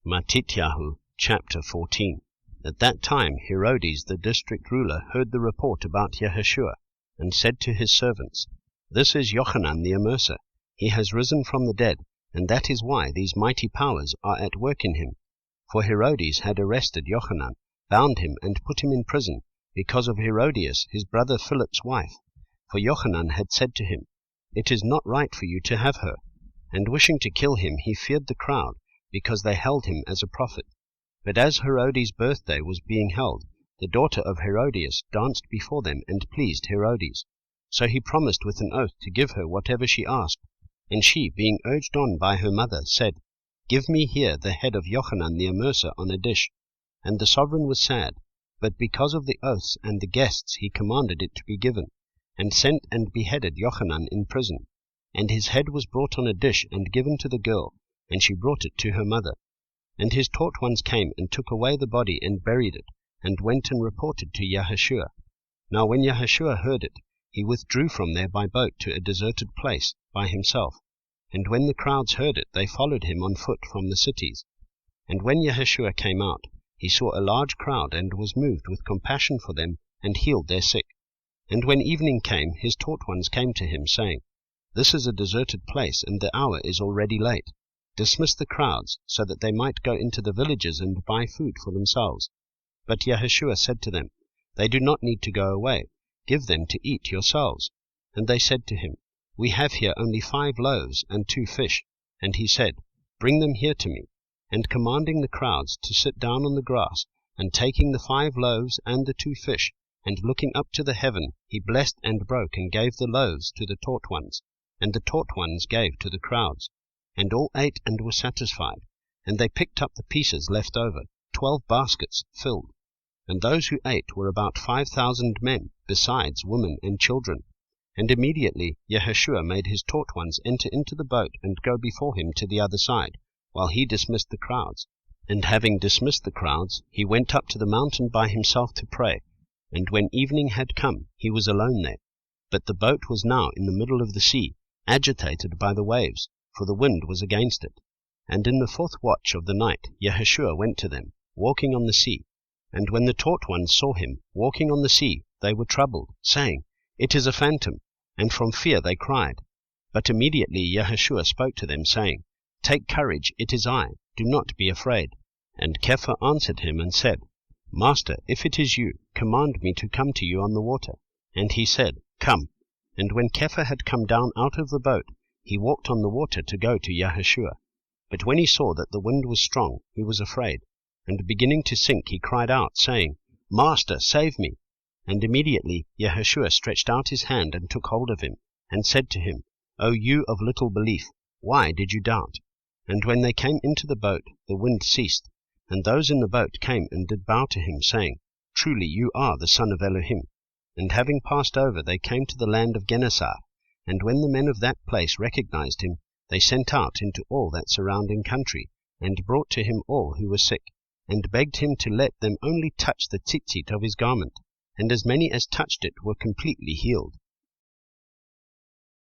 Mattithyahu, chapter 14. At that time Herodes the district ruler heard the report about Yahushua, and said to his servants, This is Yochanan the Immerser. He has risen from the dead, and that is why these mighty powers are at work in him. For Herodes had arrested Yochanan, bound him, and put him in prison, because of Herodias his brother Philip's wife. For Yochanan had said to him, It is not right for you to have her. And wishing to kill him, he feared the crowd, because they held him as a prophet. But as Herodes' birthday was being held, the daughter of Herodias danced before them and pleased Herodes. So he promised with an oath to give her whatever she asked. And she, being urged on by her mother, said, Give me here the head of Yochanan the Immerser on a dish. And the sovereign was sad, but because of the oaths and the guests he commanded it to be given, and sent and beheaded Yochanan in prison. And his head was brought on a dish and given to the girl, and she brought it to her mother. And his taught ones came and took away the body and buried it, and went and reported to Yahushua. Now when Yahushua heard it, he withdrew from there by boat to a deserted place by himself. And when the crowds heard it, they followed him on foot from the cities. And when Yahushua came out, he saw a large crowd, and was moved with compassion for them, and healed their sick. And when evening came, his taught ones came to him, saying, This is a deserted place, and the hour is already late. Dismiss the crowds, so that they might go into the villages and buy food for themselves. But Yahushua said to them, They do not need to go away. Give them to eat yourselves. And they said to him, We have here only 5 loaves and 2 fish. And he said, Bring them here to me. And commanding the crowds to sit down on the grass, and taking the 5 loaves and the 2 fish, and looking up to the heaven, he blessed and broke, and gave the loaves to the taught ones, and the taught ones gave to the crowds. And all ate and were satisfied. And they picked up the pieces left over, 12 baskets filled. And those who ate were about 5,000 men, besides women and children. And immediately Yahushua made his taught ones enter into the boat and go before him to the other side, while he dismissed the crowds. And having dismissed the crowds, he went up to the mountain by himself to pray. And when evening had come, he was alone there. But the boat was now in the middle of the sea, agitated by the waves, for the wind was against it. And in the 4th watch of the night Yahushua went to them, walking on the sea. And when the taught ones saw him walking on the sea, they were troubled, saying, It is a phantom. And from fear they cried. But immediately Yahushua spoke to them, saying, Take courage, it is I, do not be afraid. And Kepha answered him and said, Master, if it is you, command me to come to you on the water. And he said, Come. And when Kepha had come down out of the boat, he walked on the water to go to Yahushua. But when he saw that the wind was strong, he was afraid, and beginning to sink, he cried out, saying, Master, save me. And immediately Yahushua stretched out his hand and took hold of him, and said to him, O you of little belief, why did you doubt? And when they came into the boat, the wind ceased, and those in the boat came and did bow to him, saying, Truly you are the Son of Elohim. And having passed over, they came to the land of Gennesaret. And when the men of that place recognized him, they sent out into all that surrounding country, and brought to him all who were sick, and begged him to let them only touch the tzitzit of his garment. And as many as touched it were completely healed.